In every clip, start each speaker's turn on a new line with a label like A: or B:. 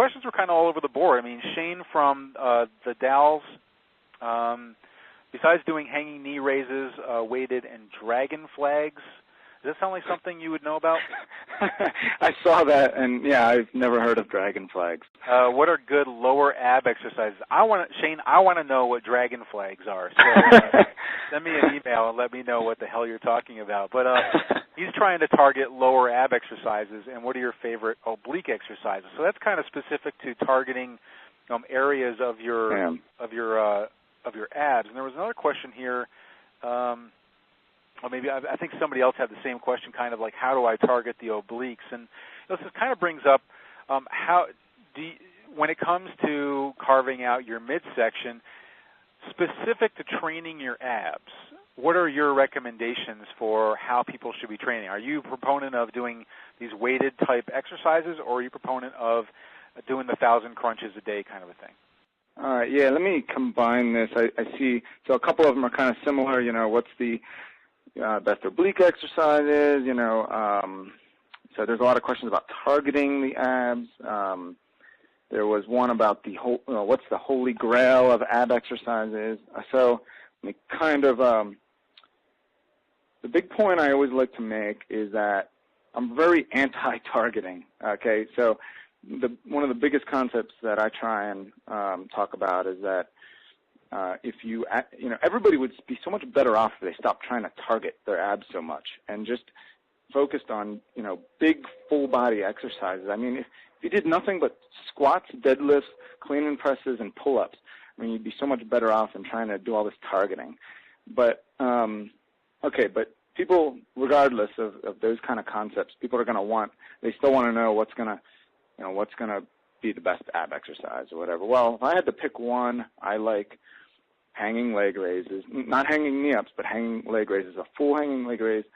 A: questions were kind of all over the board. I mean, Shane from the Dalles, besides doing hanging knee raises, weighted, and dragon flags, does that sound like something you would know about?
B: I saw that, and yeah, I've never heard of dragon flags.
A: What are good lower ab exercises? Shane, I want to know what dragon flags are. So send me an email and let me know what the hell you're talking about. But he's trying to target lower ab exercises, and what are your favorite oblique exercises? So that's kind of specific to targeting areas of your abs. And there was another question here. Or maybe I think somebody else had the same question, kind of like, how do I target the obliques? And this kind of brings up when it comes to carving out your midsection, specific to training your abs, what are your recommendations for how people should be training? Are you a proponent of doing these weighted type exercises, or are you a proponent of doing the 1,000 crunches a day kind of a thing?
B: All right, yeah, let me combine this. I see, so a couple of them are kind of similar. What's the best oblique exercises, so there's a lot of questions about targeting the abs. There was one about what's the holy grail of ab exercises. So the big point I always like to make is that I'm very anti-targeting, okay? So one of the biggest concepts that I try and talk about is that everybody would be so much better off if they stopped trying to target their abs so much and just focused on, big full body exercises. I mean, if you did nothing but squats, deadlifts, clean and presses, and pull-ups, I mean, you'd be so much better off than trying to do all this targeting. But, but people, regardless of those kind of concepts, people are going to they still want to know what's going to be the best ab exercise or whatever. Well, if I had to pick one, I like hanging leg raises, not hanging knee ups, but hanging leg raises, a full hanging leg raise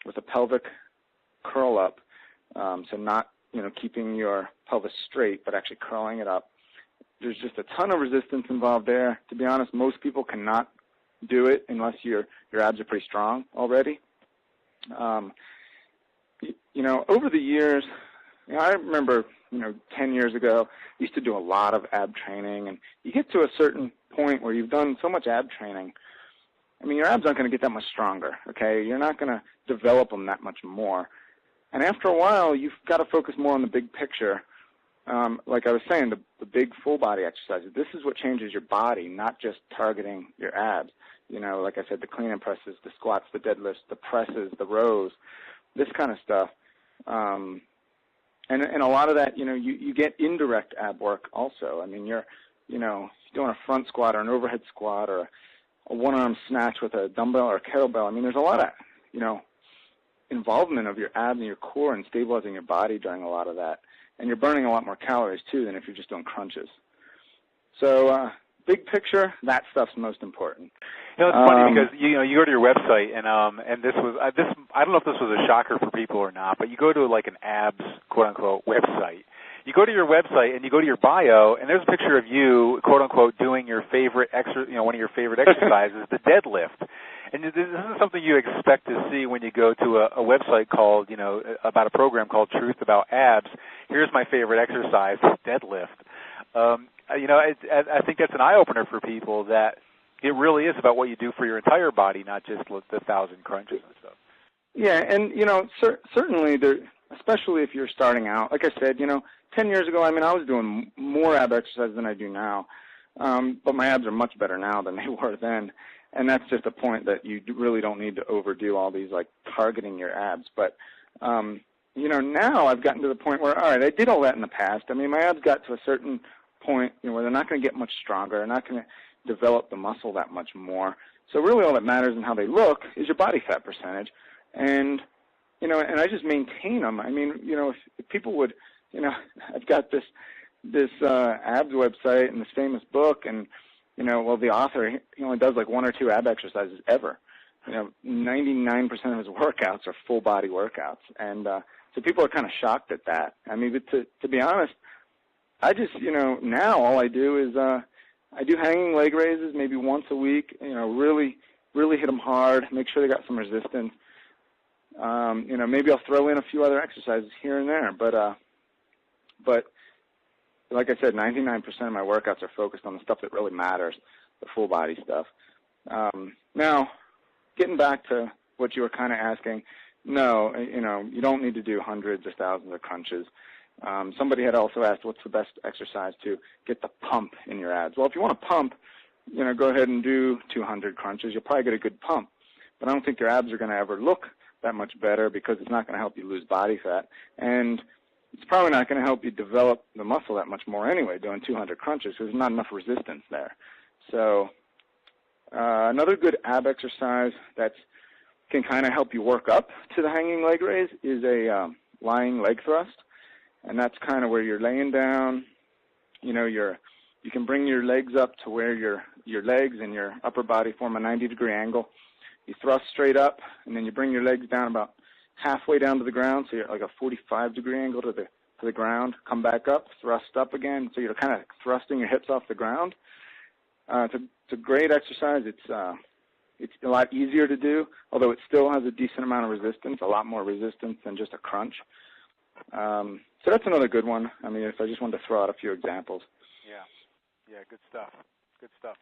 B: with a pelvic curl up, so not keeping your pelvis straight, but actually curling it up. There's just a ton of resistance involved there. To be honest, most people cannot do it unless your abs are pretty strong already. Over the years, I remember 10 years ago, I used to do a lot of ab training, and you get to a certain point where you've done so much ab training, I mean, your abs aren't going to get that much stronger, okay? You're not going to develop them that much more. And after a while, you've got to focus more on the big picture. Like I was saying, the big full body exercises. This is what changes your body, not just targeting your abs. Like I said, the clean and presses, the squats, the deadlifts, the presses, the rows, this kind of stuff. And a lot of that, you get indirect ab work also. I mean, you're doing a front squat or an overhead squat or a one-arm snatch with a dumbbell or a kettlebell. I mean, there's a lot of, involvement of your abs and your core and stabilizing your body during a lot of that. And you're burning a lot more calories, too, than if you're just doing crunches. So big picture, that stuff's most important.
A: It's funny because you go to your website and this was I don't know if this was a shocker for people or not, but you go to like an abs quote unquote website. You go to your website and you go to your bio, and there's a picture of you quote unquote doing your favorite one of your favorite exercises, the deadlift. And this isn't something you expect to see when you go to a website called about a program called Truth About Abs. Here's my favorite exercise, deadlift. I think that's an eye-opener for people that it really is about what you do for your entire body, not just the 1,000 crunches and stuff.
B: Yeah, and, certainly, especially if you're starting out, like I said, 10 years ago, I mean, I was doing more ab exercise than I do now, but my abs are much better now than they were then, and that's just a point that you really don't need to overdo all these, like, targeting your abs. But, now I've gotten to the point where, all right, I did all that in the past. I mean, my abs got to a certain point where they're not going to get much stronger. They're not going to develop the muscle that much more. So really all that matters in how they look is your body fat percentage. And, and I just maintain them. I mean, if people would, I've got this abs website and this famous book and, the author, he only does like one or two ab exercises ever. 99% of his workouts are full body workouts. And so people are kind of shocked at that. I mean, but to be honest, I just, now all I do is I do hanging leg raises maybe once a week, really hit them hard, make sure they got some resistance. Maybe I'll throw in a few other exercises here and there, but like I said, 99% of my workouts are focused on the stuff that really matters, the full body stuff. Now, getting back to what you were kind of asking, no, you don't need to do hundreds or thousands of crunches. Somebody had also asked what's the best exercise to get the pump in your abs. Well, if you want to pump, go ahead and do 200 crunches. You'll probably get a good pump. But I don't think your abs are going to ever look that much better because it's not going to help you lose body fat. And it's probably not going to help you develop the muscle that much more anyway, doing 200 crunches, because there's not enough resistance there. So another good ab exercise that can kind of help you work up to the hanging leg raise is a lying leg thrust. And that's kind of where you're laying down, you can bring your legs up to where your legs and your upper body form a 90-degree angle. You thrust straight up, and then you bring your legs down about halfway down to the ground, so you're like a 45-degree angle to the ground. Come back up, thrust up again, so you're kind of thrusting your hips off the ground. It's a great exercise. It's a lot easier to do, although it still has a decent amount of resistance, a lot more resistance than just a crunch. So that's another good one. I mean, if I just wanted to throw out a few examples.
A: Yeah, good stuff. Good stuff.